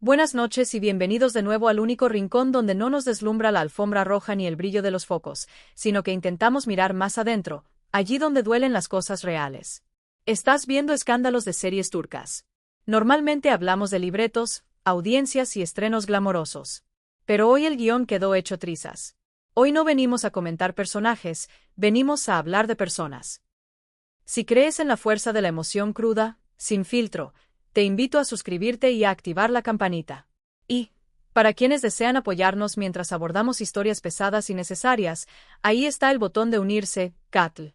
Buenas noches y bienvenidos de nuevo al único rincón donde no nos deslumbra la alfombra roja ni el brillo de los focos, sino que intentamos mirar más adentro, allí donde duelen las cosas reales. Estás viendo escándalos de series turcas. Normalmente hablamos de libretos, audiencias y estrenos glamorosos. Pero hoy el guión quedó hecho trizas. Hoy no venimos a comentar personajes, venimos a hablar de personas. Si crees en la fuerza de la emoción cruda, sin filtro, te invito a suscribirte y a activar la campanita. Y, para quienes desean apoyarnos mientras abordamos historias pesadas y necesarias, ahí está el botón de unirse, Katl.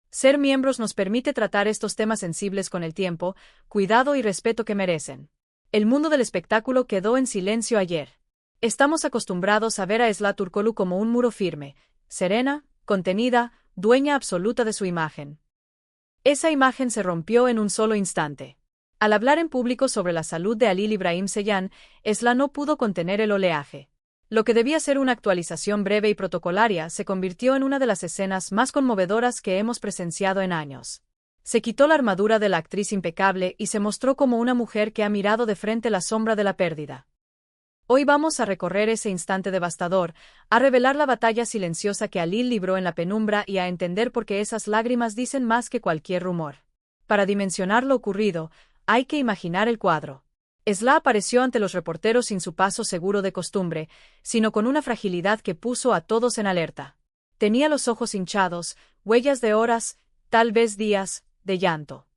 Ser miembros nos permite tratar estos temas sensibles con el tiempo, cuidado y respeto que merecen. El mundo del espectáculo quedó en silencio ayer. Estamos acostumbrados a ver a Esla Turkoglu como un muro firme, serena, contenida, dueña absoluta de su imagen. Esa imagen se rompió en un solo instante. Al hablar en público sobre la salud de Halil İbrahim Ceylan, Esla no pudo contener el oleaje. Lo que debía ser una actualización breve y protocolaria se convirtió en una de las escenas más conmovedoras que hemos presenciado en años. Se quitó la armadura de la actriz impecable y se mostró como una mujer que ha mirado de frente la sombra de la pérdida. Hoy vamos a recorrer ese instante devastador, a revelar la batalla silenciosa que Halil libró en la penumbra y a entender por qué esas lágrimas dicen más que cualquier rumor. Para dimensionar lo ocurrido, hay que imaginar el cuadro. Esla apareció ante los reporteros sin su paso seguro de costumbre, sino con una fragilidad que puso a todos en alerta. Tenía los ojos hinchados, huellas de horas, tal vez días, de llanto.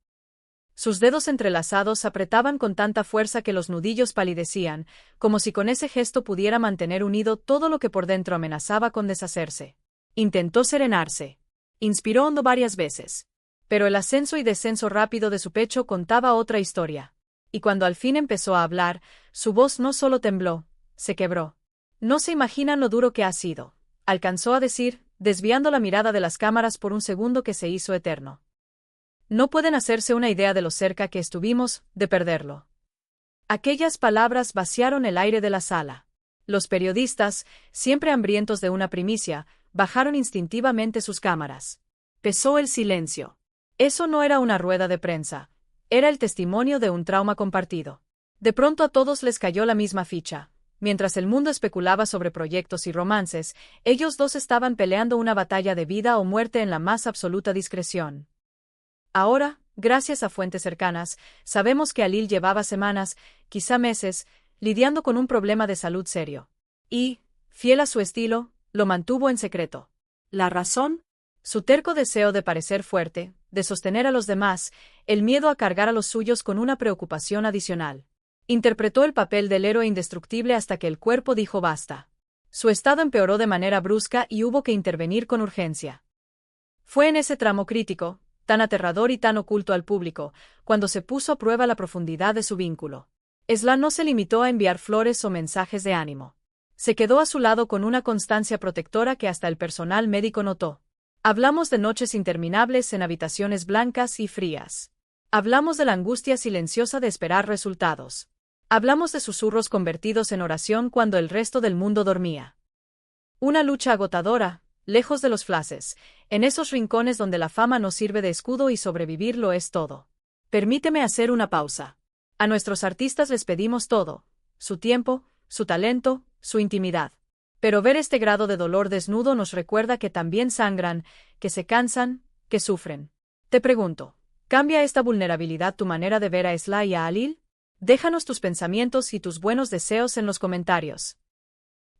Sus dedos entrelazados apretaban con tanta fuerza que los nudillos palidecían, como si con ese gesto pudiera mantener unido todo lo que por dentro amenazaba con deshacerse. Intentó serenarse. Inspiró hondo varias veces. Pero el ascenso y descenso rápido de su pecho contaba otra historia. Y cuando al fin empezó a hablar, su voz no solo tembló, se quebró. No se imaginan lo duro que ha sido, alcanzó a decir, desviando la mirada de las cámaras por un segundo que se hizo eterno. No pueden hacerse una idea de lo cerca que estuvimos de perderlo. Aquellas palabras vaciaron el aire de la sala. Los periodistas, siempre hambrientos de una primicia, bajaron instintivamente sus cámaras. Pesó el silencio. Eso no era una rueda de prensa, era el testimonio de un trauma compartido. De pronto a todos les cayó la misma ficha. Mientras el mundo especulaba sobre proyectos y romances, ellos dos estaban peleando una batalla de vida o muerte en la más absoluta discreción. Ahora, gracias a fuentes cercanas, sabemos que Halil llevaba semanas, quizá meses, lidiando con un problema de salud serio. Y, fiel a su estilo, lo mantuvo en secreto. ¿La razón? Su terco deseo de parecer fuerte, de sostener a los demás, el miedo a cargar a los suyos con una preocupación adicional. Interpretó el papel del héroe indestructible hasta que el cuerpo dijo basta. Su estado empeoró de manera brusca y hubo que intervenir con urgencia. Fue en ese tramo crítico, tan aterrador y tan oculto al público, cuando se puso a prueba la profundidad de su vínculo. Esla no se limitó a enviar flores o mensajes de ánimo. Se quedó a su lado con una constancia protectora que hasta el personal médico notó. Hablamos de noches interminables en habitaciones blancas y frías. Hablamos de la angustia silenciosa de esperar resultados. Hablamos de susurros convertidos en oración cuando el resto del mundo dormía. Una lucha agotadora, lejos de los flashes, en esos rincones donde la fama no sirve de escudo y sobrevivir lo es todo. Permíteme hacer una pausa. A nuestros artistas les pedimos todo: su tiempo, su talento, su intimidad. Pero ver este grado de dolor desnudo nos recuerda que también sangran, que se cansan, que sufren. Te pregunto, ¿cambia esta vulnerabilidad tu manera de ver a Esla y a Halil? Déjanos tus pensamientos y tus buenos deseos en los comentarios.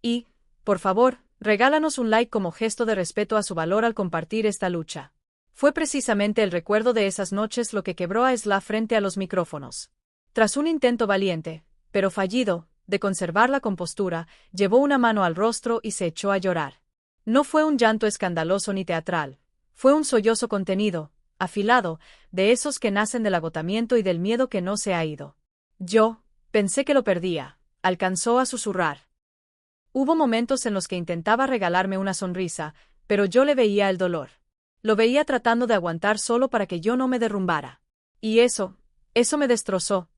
Y, por favor, regálanos un like como gesto de respeto a su valor al compartir esta lucha. Fue precisamente el recuerdo de esas noches lo que quebró a Esla frente a los micrófonos. Tras un intento valiente, pero fallido, de conservar la compostura, llevó una mano al rostro y se echó a llorar. No fue un llanto escandaloso ni teatral, fue un sollozo contenido, afilado, de esos que nacen del agotamiento y del miedo que no se ha ido. Yo pensé que lo perdía, alcanzó a susurrar. Hubo momentos en los que intentaba regalarme una sonrisa, pero yo le veía el dolor. Lo veía tratando de aguantar solo para que yo no me derrumbara. Y eso me destrozó.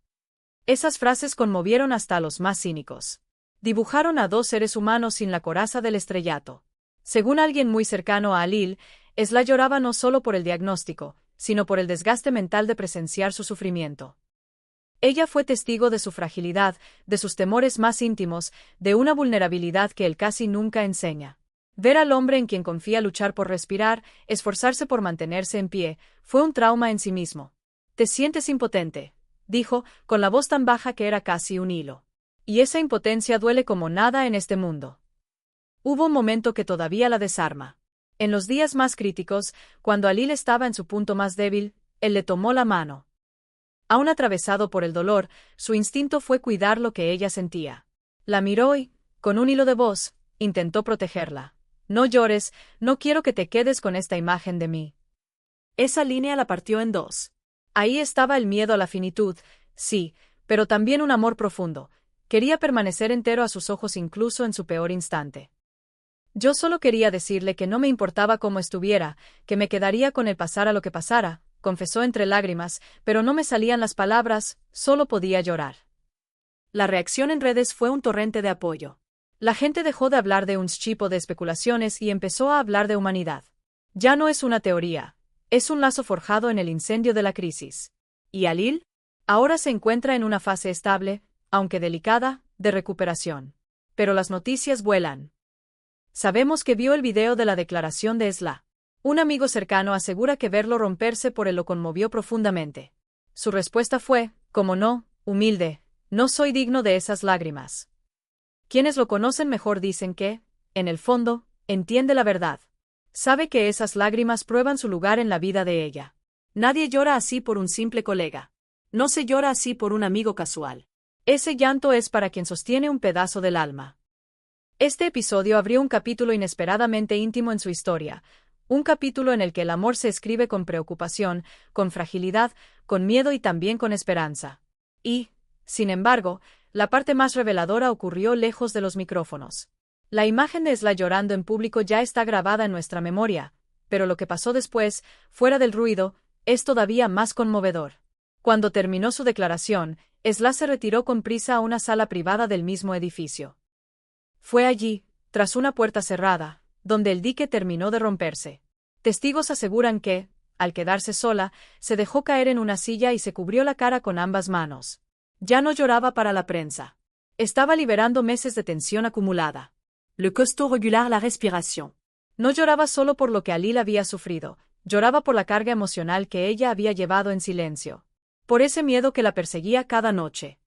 Esas frases conmovieron hasta a los más cínicos. Dibujaron a dos seres humanos sin la coraza del estrellato. Según alguien muy cercano a Halil, Esla lloraba no solo por el diagnóstico, sino por el desgaste mental de presenciar su sufrimiento. Ella fue testigo de su fragilidad, de sus temores más íntimos, de una vulnerabilidad que él casi nunca enseña. Ver al hombre en quien confía luchar por respirar, esforzarse por mantenerse en pie, fue un trauma en sí mismo. «Te sientes impotente», dijo, con la voz tan baja que era casi un hilo. «Y esa impotencia duele como nada en este mundo». Hubo un momento que todavía la desarma. En los días más críticos, cuando Alil estaba en su punto más débil, él le tomó la mano. Aún atravesado por el dolor, su instinto fue cuidar lo que ella sentía. La miró y, con un hilo de voz, intentó protegerla. «No llores, no quiero que te quedes con esta imagen de mí». Esa línea la partió en dos. Ahí estaba el miedo a la finitud, sí, pero también un amor profundo. Quería permanecer entero a sus ojos incluso en su peor instante. «Yo solo quería decirle que no me importaba cómo estuviera, que me quedaría con él pasara lo que pasara», confesó entre lágrimas, pero no me salían las palabras, solo podía llorar. La reacción en redes fue un torrente de apoyo. La gente dejó de hablar de un tipo de especulaciones y empezó a hablar de humanidad. Ya no es una teoría, es un lazo forjado en el incendio de la crisis. ¿Y Alil? Ahora se encuentra en una fase estable, aunque delicada, de recuperación. Pero las noticias vuelan. Sabemos que vio el video de la declaración de Esla. Un amigo cercano asegura que verlo romperse por él lo conmovió profundamente. Su respuesta fue, como no, humilde: «No soy digno de esas lágrimas». Quienes lo conocen mejor dicen que, en el fondo, entiende la verdad. Sabe que esas lágrimas prueban su lugar en la vida de ella. Nadie llora así por un simple colega. No se llora así por un amigo casual. Ese llanto es para quien sostiene un pedazo del alma. Este episodio abrió un capítulo inesperadamente íntimo en su historia, un capítulo en el que el amor se escribe con preocupación, con fragilidad, con miedo y también con esperanza. Y, sin embargo, la parte más reveladora ocurrió lejos de los micrófonos. La imagen de Esla llorando en público ya está grabada en nuestra memoria, pero lo que pasó después, fuera del ruido, es todavía más conmovedor. Cuando terminó su declaración, Esla se retiró con prisa a una sala privada del mismo edificio. Fue allí, tras una puerta cerrada, donde el dique terminó de romperse. Testigos aseguran que, al quedarse sola, se dejó caer en una silla y se cubrió la cara con ambas manos. Ya no lloraba para la prensa. Estaba liberando meses de tensión acumulada. Le costó regular la respiración. No lloraba solo por lo que Alil había sufrido, lloraba por la carga emocional que ella había llevado en silencio. Por ese miedo que la perseguía cada noche.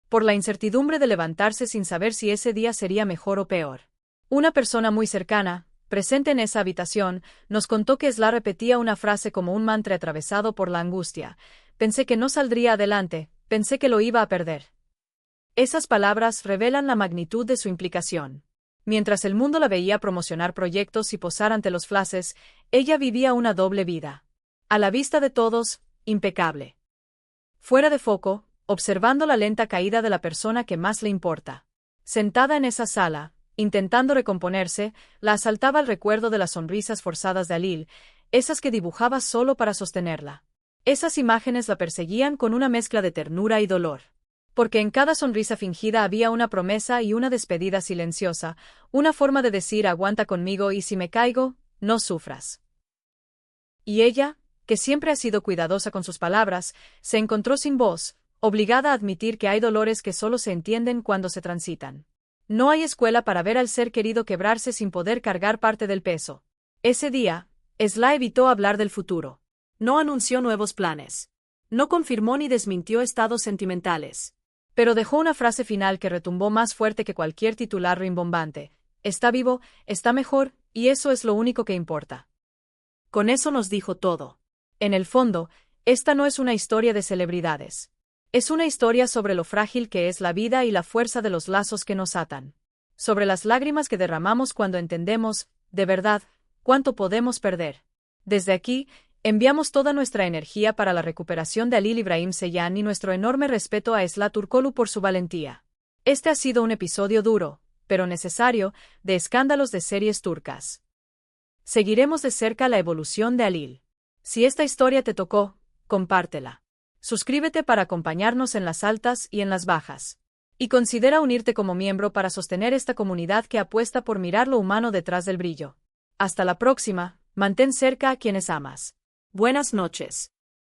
Por la incertidumbre de levantarse sin saber si ese día sería mejor o peor. Una persona muy cercana, presente en esa habitación, nos contó que Esla repetía una frase como un mantra atravesado por la angustia: «Pensé que no saldría adelante, pensé que lo iba a perder». Esas palabras revelan la magnitud de su implicación. Mientras el mundo la veía promocionar proyectos y posar ante los flashes, ella vivía una doble vida. A la vista de todos, impecable. Fuera de foco, observando la lenta caída de la persona que más le importa. Sentada en esa sala, intentando recomponerse, la asaltaba el recuerdo de las sonrisas forzadas de Alil, esas que dibujaba solo para sostenerla. Esas imágenes la perseguían con una mezcla de ternura y dolor. Porque en cada sonrisa fingida había una promesa y una despedida silenciosa, una forma de decir «aguanta conmigo y si me caigo, no sufras». Y ella, que siempre ha sido cuidadosa con sus palabras, se encontró sin voz, obligada a admitir que hay dolores que solo se entienden cuando se transitan. No hay escuela para ver al ser querido quebrarse sin poder cargar parte del peso. Ese día, Esla evitó hablar del futuro. No anunció nuevos planes. No confirmó ni desmintió estados sentimentales. Pero dejó una frase final que retumbó más fuerte que cualquier titular rimbombante: «Está vivo, está mejor, y eso es lo único que importa». Con eso nos dijo todo. En el fondo, esta no es una historia de celebridades. Es una historia sobre lo frágil que es la vida y la fuerza de los lazos que nos atan. Sobre las lágrimas que derramamos cuando entendemos, de verdad, cuánto podemos perder. Desde aquí, enviamos toda nuestra energía para la recuperación de Alil Ibrahim Seyhan y nuestro enorme respeto a Esla Turkoglu por su valentía. Este ha sido un episodio duro, pero necesario, de Escándalos de Series Turcas. Seguiremos de cerca la evolución de Alil. Si esta historia te tocó, compártela. Suscríbete para acompañarnos en las altas y en las bajas. Y considera unirte como miembro para sostener esta comunidad que apuesta por mirar lo humano detrás del brillo. Hasta la próxima, mantén cerca a quienes amas. Buenas noches.